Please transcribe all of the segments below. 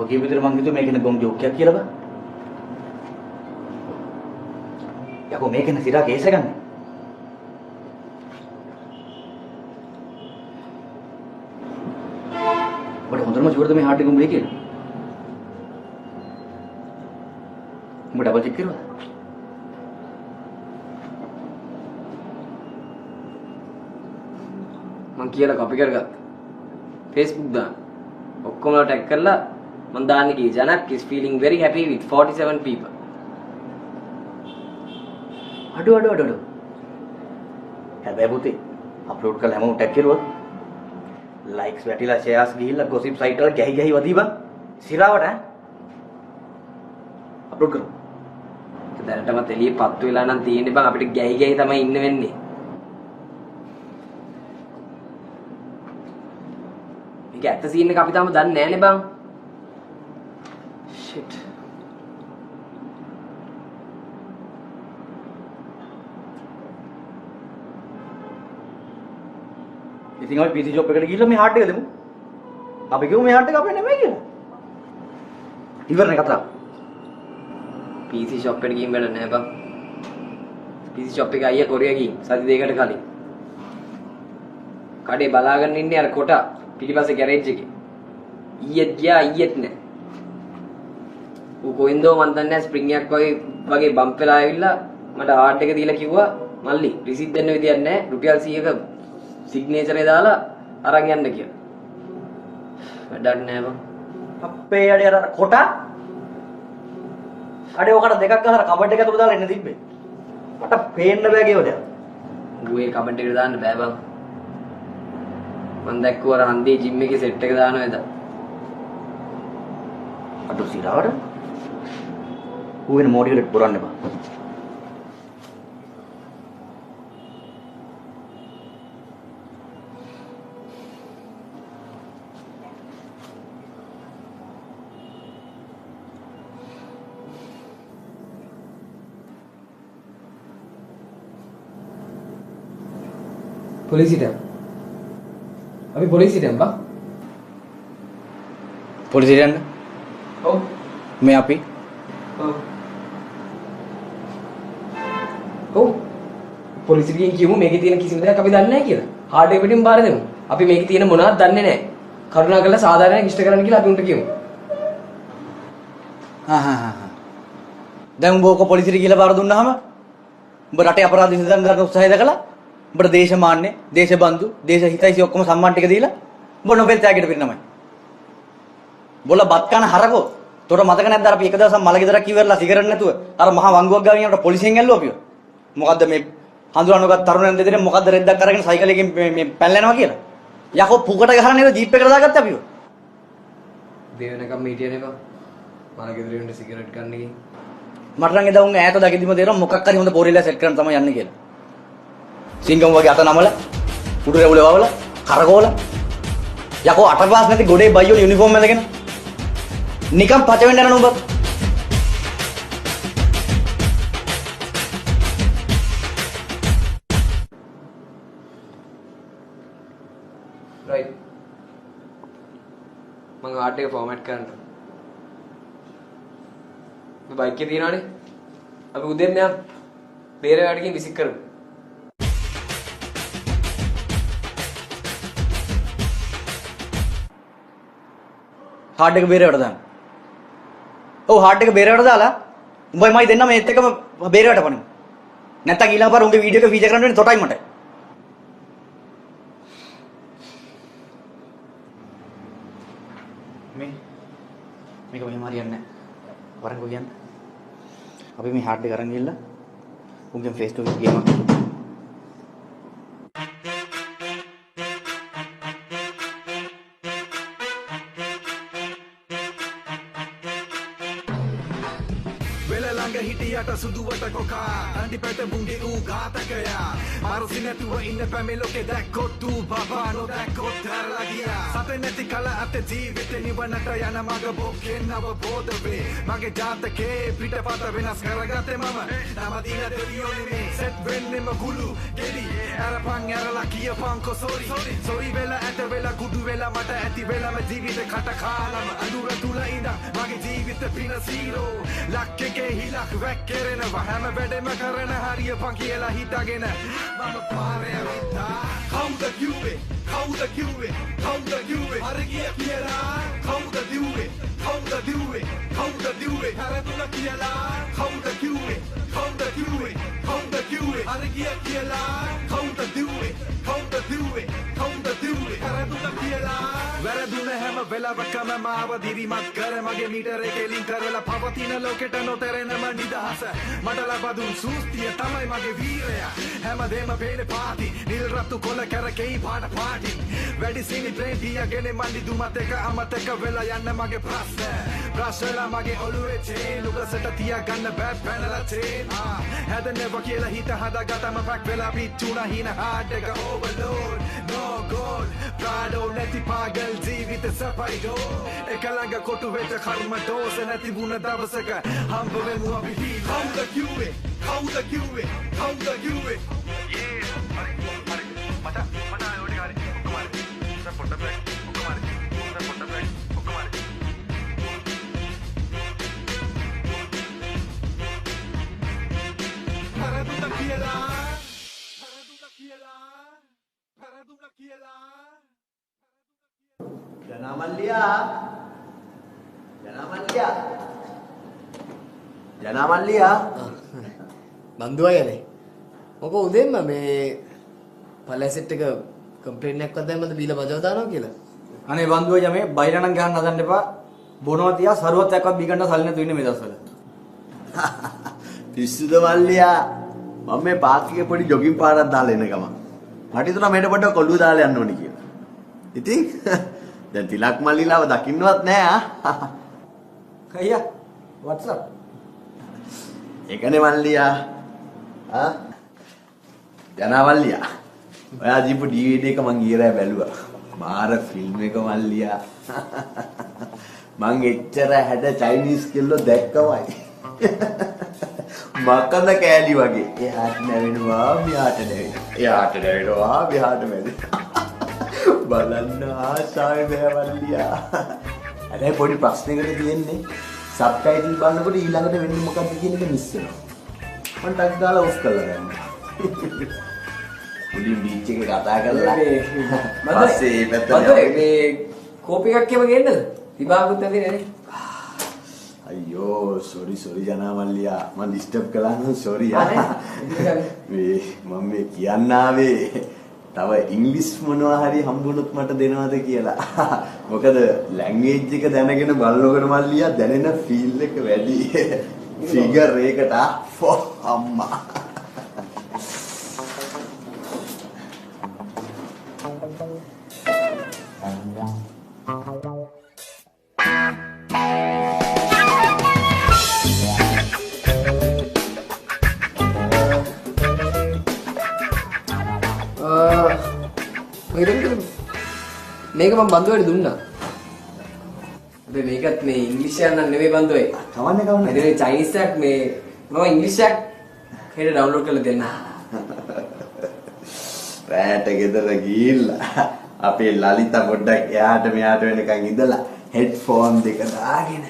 කියපු විදිහට මං හිතුවේ මේක නේ ගොම් ජෝක් එකක් කියලා බා. යකෝ මේක නේ සිරා කේස් එක ගන්න. ඔබට හොඳටම ෂුවර්ද මේ හાર્ට් එක උඹේ කියලා? උඹ ඩබල් චෙක් කරුවා? මං කියලා කොපි කරගත්තා. Facebook දාන්න. ඔක්කොමලා ටැග් කරලා මං දාන්නේ කී ජනක් is feeling very happy with 47 people. අඩු. හැබැයි පුතේ අප්ලෝඩ් කරලා හැමෝම ටැග් කරුවා. ලයික්ස් වැටිලා ෂෙයාර්ස් ගිහිල්ලා ගොසිප් සයිට් වල ගැහි වදී බං. සිරාවට ඈ. අප්ලෝඩ් කරමු. දැනටමත් එළියේ පත්තු වෙලා නම් තියෙන්නේ බං අපිට ගැහි තමයි ඉන්න වෙන්නේ. මේක ඇත්ත සීන් එක අපි තාම දන්නේ නැහැනේ බං. shit. ඉතින් අපි PC shop එකට ගිහිල්ලා මේ හાર્ට් එක දෙමු. අපි කිව්ව මේ හાર્ට් එක අපේ නෙමෙයි කියලා. ඉවරනේ කතාව. PC shop එකට ගිහින් බැලුවා නෑ බං. PC shop එක අයියා කොරියා ගිහින් සති දෙකකට කලින්. කඩේ බලාගෙන ඉන්නේ අර කොට පිටිපස්සේ ගෑරේජ් එකේ. ඊයේත් ගියා ඊයේත් නෑ. ඌ කොහෙන්දෝ මන් දන්නේ නැහැ ස්ප්‍රින්ග් එකක් වගේ බම්ප් වෙලා ආවිල්ලා මට හાર્ට් එක දීලා කිව්වා මල්ලි රිසිට් දෙන්න විදියක් නැහැ රුපියල් 100ක සිග්නේචර් එක දාලා අරන් යන්න කියලා. වැඩක් නෑ බං. අපේ අඩේ අර කොට අඩේ ඔකට දෙකක් ගහලා කබඩ් එක ඇතුළට දාලා එන්න තිබ්බේ. මට පේන්න බෑ කියවද? ඌ ඒ කමෙන්ට් එකට දාන්න බෑ බං. මං දැක්කුවා අර හන්දියේ ජිම් එකේ සෙට් එක දානවා එදා. අඩෝ සිරාවට ඌ වෙන මොඩියුලට් පුරන්න බා. පොලිසියට අපි පොලිසියට යන්න බං. පොලිසියට යන්න. ඔව්. මේ අපි. ඔව්. පොලිසියට ගිහින් කියමු මේකේ තියෙන කිසිම දෙයක් අපි දන්නේ නැහැ කියලා. හાર્ඩ් එක පිටින් බාර දෙමු. අපි මේකේ තියෙන මොනවද දන්නේ නැහැ. කරුණාකරලා සාධාරණයක් ඉෂ්ට කරන්න කියලා අපි උන්ට කියමු. දැන් උඹ ඔක පොලිසියට ගිහලා බාර දුන්නාම උඹ රටේ අපරාධ විසඳන්න ගන්න උත්සාහය දැකලා උඹට දේශමාන්‍ය, දේශබන්දු, දේශහිතයිසි ඔක්කොම සම්මාන ටික දීලා උඹ නොබෙල් ත්‍යාගයට පිරිනමයි. බොල බත් කන හරකෝ. තොර මතක නැද්ද අපි එක දවසක් මල ගෙදරක් ඉවරලා සිගරට් නැතුව අර මහා වංගුවක් ගාවින් යනකොට පොලිසියෙන් ඇල්ලුවා අපිව. මොකද්ද මේ හඳුනනගත් තරුණයන් දෙදෙනා මොකද්ද රෙද්දක් අරගෙන සයිකලයකින් මේ පැනලා යනවා කියලා. යකෝ පුකට ගහලා නේද ජීප් එකට දාගත්තා අපිව. දේවනකම් හිටියනේ බං. මල ගෙදර ඉන්න සිගරට් ගන්න ගිහින්. මට නම් එදා උන් ඈත දකිද්දිම තේරෙනවා මොකක් හරි හොඳ පොරිලා සෙට් කරන්න තමයි යන්නේ කියලා. සිංගම් වගේ අත නමල උඩු රැවුල වවල කරකෝල යකෝ අට ක්ලාස් නැති ගොඩේ බයියෝ යුනිෆෝම් ඇඳගෙන නිකම් පච වෙන්න යනවා උඹ. රයිට්. මම හાર્ට් එක ෆෝමැට් කරන්න. මේ බයික් එකේ තියනවානේ. අපි උදේට යන්න. බේරේ වැඩකින් විසික් කරමු. හાર્ඩ් එක බේරේවට දාන්න. ඔව් හાર્ඩ් එක බේරේවට දාලා උඹයි මයි දෙන්නම මේත් එකම බේරේවට පනිමු. නැත්තම් ඊළඟ පාර උඹේ වීඩියෝ එක ෆීචර් කරන්න වෙන්නේ තොටයි මට. මේක මෙහෙම හරියන්නේ නැහැ. වරන්කෝ කියන්නේ. අපි මේ හાર્ඩ් එක අරන් ගිහලා උන්ගෙන් ෆේස් ටු ෆේස් ගේමක් වෙලලා ළඟ හිටියට සුදුවට කොකා අන්ඩි පැටබුන්ගේ ඌ ඝාතකයා මාරුසි නැතුව ඉන්න පැමේ ලෝකේ දැක්කොත් ඌ බබා නොදැක්කොත් හැරලා ගියා සතේ නැති කල අත ජීවිතේ නිවනට යන මග බොක්කෙන් අවබෝධ වේ මගේ ජාතකේ පිටපත වෙනස් කරගත්තේ මම නම දින දෙවියෝනේ මේ සෙට් වෙන්නෙම කුළු ගෙඩි අරපන් ඇරලා කියපන්කො සෝරි වෙලා ඇත වෙලා කුඩු වෙලා මට ඇති වෙලාම ජීවිතේ කට කාලම අඳුර තුල ඉඳන් මගේ ජීවිත පින සීරෝ ලක්කේ හිලක් වැක්කෙරෙනවා හැම වැඩෙම කරන හරියපන් කියලා හිතාගෙන මම පාරේ ඇවිත්තා කවුද කිව්වේ හරි ගිය කියලා කවුද දිව්වේ හැරදුන කියලා කවුද කිව්වේ හරි ගිය කියලා කවුද දිව්වේ හැරදුන කියලා වැරදුන හැම වෙලාවකම මාව දිරිමත් කර මගේ මීටර එකෙලින් කරලා පවතින ලෝකෙට නොතැරෙනම නිදහස මට ලබදුන් සූස්තිය තමයි මගේ වීරයා හැමදේම පේන පාටි නිල් රතු කොළ කැරකෙයි පාටි වැඩි සිනි ප්‍රේතියගෙන මල්ලි දුමත් එක අමතක වෙලා යන්න මගේ ප්‍රශ්නලා මගේ ඔළුවේ චේන් උගසට තියාගන්න බෑ පැනලා චේන් හැදෙනවා කියලා හිත හදාගත්තම පැක් වෙලා පිච්චුණා හින හાર્ට් එක ඕවර්ලෝඩ් no gold ප්‍රාඩෝ නැති පාගල් ජීවිත සපයිඩෝ එක ළඟ කොටු වෙච්ච කර්ම දෝෂ නැති වුණ දවසක හම්බ වෙමු අපි කවුද කිව්වේ ජනමල්ලියා බන්දුවයනේ මොක උදෙන්ම මේ පලැසෙට් එක කම්ප්ලේන්ට් එකක් දැම්මද බීලා බජව දානවා කියලා අනේ බන්දුවය මේ බයිරණන් ගහන්න හදන්න එපා බොනවා තියා සරුවත්යක්වත් බී ගන්න සල්ලි නැතුව ඉන්නේ මේ දවස්වල පිස්සුද මල්ලියා මම මේ පාක් එකේ පොඩි ජොගින් පාරක් දාලා එන ගමන් මට හිතුණා මේකට පොඩ්ඩක් කොළුව දාලා යන්න ඕනි කියලා ඉතින් දැන් තිලක් මල්ලිලාව දකින්නවත් නෑ අයියා what's up ඒකනේ මල්ලියා ජනමල්ලියා ඔයා දීපු DVD එක මං ඊරෑ බැලුවා මාර ෆිල්ම් එක මල්ලියා මං එච්චර හැඩ චයිනීස් කෙල්ලෝ දැක්කමයි මකන කෑලි වගේ එහාට නැවෙනවා මෙහාට නැවෙනවා මෙහාට බලන්න ආසාවේ බෑවල්ලියා අනේ පොඩි ප්‍රශ්නයකට තියෙන්නේ සබ්ටයිටල් බලනකොට ඊළඟට වෙන්නේ මොකක්ද කියන එක මිස් වෙනවා මම ටක් දාලා ඔෆ් කරලා ගන්න මුලින් බීච් එකේ කතා කරලා පස්සේ මේ පැත්තට මේ කෝපි එකක් කියව ගේන්නද විභාගුත් නැති නේ අයියෝ සෝරි ජනමල්ලියා මම ඩිස්ටර්බ් කළා නම් සෝරි මේ මම මේ කියන්න ආවේ තව ඉංග්‍රීසි මොනවා හරි හම්බුනොත් මට දෙනවද කියලා මොකද ලැන්ග්වේජ් එක දැනගෙන බලනකොට මල්ලියා දැනෙන ෆීල් එක වැඩි ෆිගර් එකට ෆෝ අම්මා මේක මම බන්දුවට දුන්නා. හැබැයි මේකත් මේ ඉංග්‍රීසි යන්න නෙවෙයි බන්දුවේ. කවන්නේ. මේ චයිනීස් එකක් මේ මම ඉංග්‍රීසි එකක් හෙට ඩවුන්ලෝඩ් කරලා දෙන්න. රැට ගෙදර ගිහිල්ලා අපේ ලලිතා පොඩ්ඩක් එහාට මෙහාට වෙනකන් ඉඳලා හෙඩ්ෆෝන් දෙක දාගෙන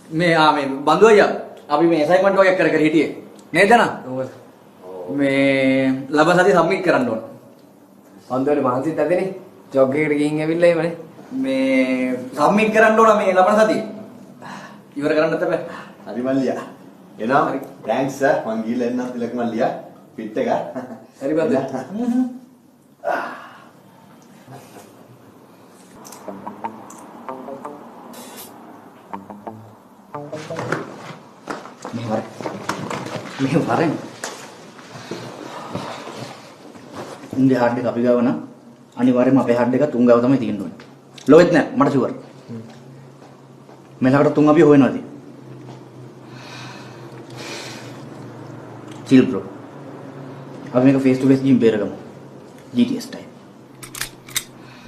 මේ බන්දුව අයියා අපි මේ අසයින්මන්ට් වගේ කර හිටියේ නේද නා මේ ලබන සතිය සබ්මිට් කරන්න ඕන බන්දුවට මහන්සිත් ඇදෙනේ ජොග් එකට ගිහින් ඇවිල්ලා එවනේ මේ සබ්මිට් කරන්න ඕන මේ ලබන සතිය ඉවර කරන්නත් බෑ හරි මල්ලියා එනවා තෑන්ක්ස් මං ගිහලා එන්නම් තිලක මල්ලියා පිට් එක හරි බන්දු මේ වරෙන් ඉන්දියාට අපි ගාව නම් අනිවාර්යයෙන්ම අපේ හඩ් එක තුන් ගාව තමයි තියෙන්න ඕනේ. ලොවෙත් නෑ මට ෂුවර්. මෙලකට තුන් අපි හොයනවා ඉතින්. chill bro. අපි මේක face to face ගිහින් බේරගමු. GTS time.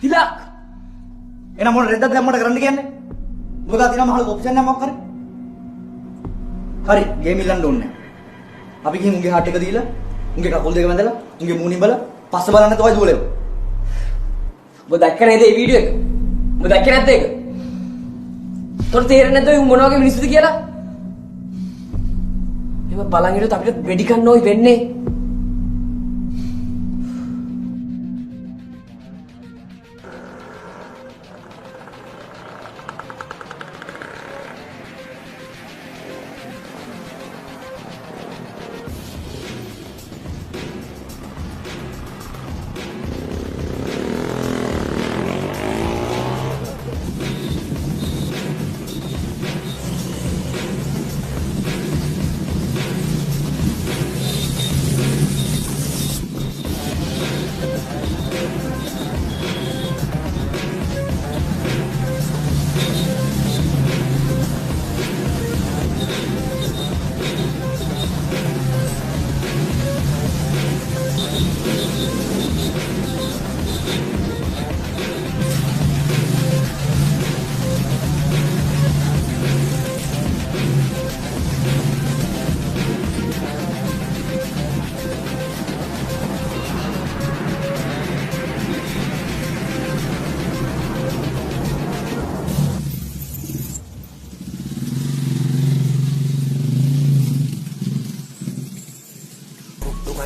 තිලක්. එන මොන රෙද්දක් දැම්මට කරන්න කියන්නේ? මොකද අදිනා මහල ඔප්ෂන් එකක් මොකක් කරේ? හරි ගේම් ඉල්ලන්න ඕනේ නැහැ. අපි ගිහින් උන්ගේ හાર્ට් එක දීලා උන්ගේ කකුල් දෙක වැඳලා උන්ගේ මූණින් බලලා පස්ස බලන්න තමයි දුවලෙව. ඔබ දැක්ක නේද මේ වීඩියෝ එක? ඔබ දැක්කේ නැද්ද ඒක? තොර තේරෙන්නේ නැද්ද මොන වගේ මිනිස්සුද කියලා? එහෙම බලන් ඉන්නොත් අපිට වෙඩි කන්න ඕයි වෙන්නේ.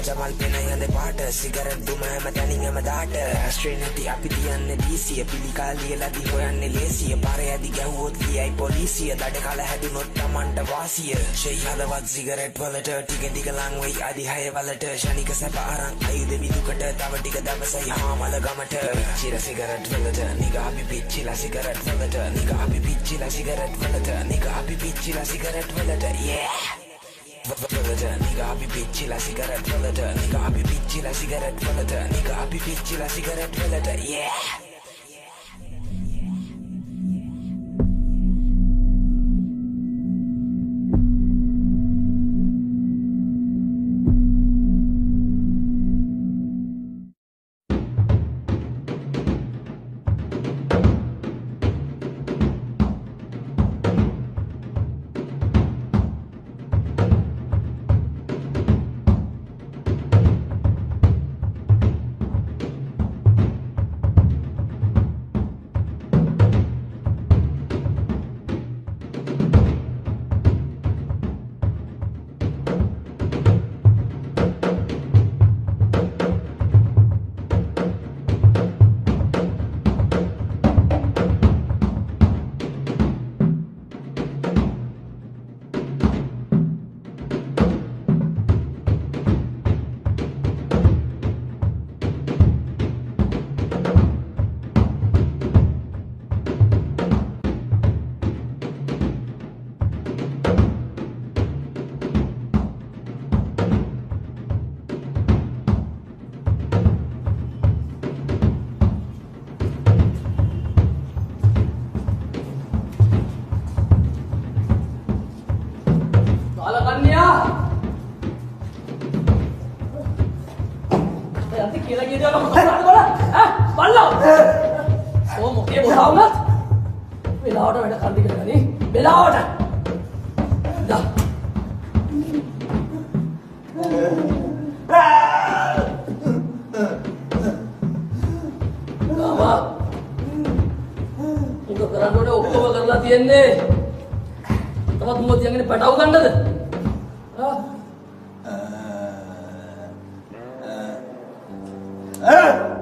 Jamal pena yande paata cigarette duma හැම තැනින් හැම දාට ස්ට්‍රේ නැති අපි තියන්නේ DC පිලි කාලියලා දි හොයන්නේ ලේසිය පාරේ ඇදි ගැහුවොත් ලියයි පොලිසිය දඩ කාල හැදුනොත් Tamanට වාසිය ෂෙයි හදවත් සිගරට් වලට ටික ටික ලං වෙයි අදි හය වලට ශනික සැප අරන් අයිද විදුකට තව ටික දවසයි හාමල ගමට චිර සිගරට් වලට නිග අපි පිච්චිලා සිගරට් වලට නිග අපි පිච්චිලා සිගරට් වලට නිග අපි පිච්චිලා සිගරට් වලට yeah Nigga happy bitch la cigarette wallet Nigga happy bitch la cigarette wallet Nigga happy bitch la cigarette wallet yeah Hey!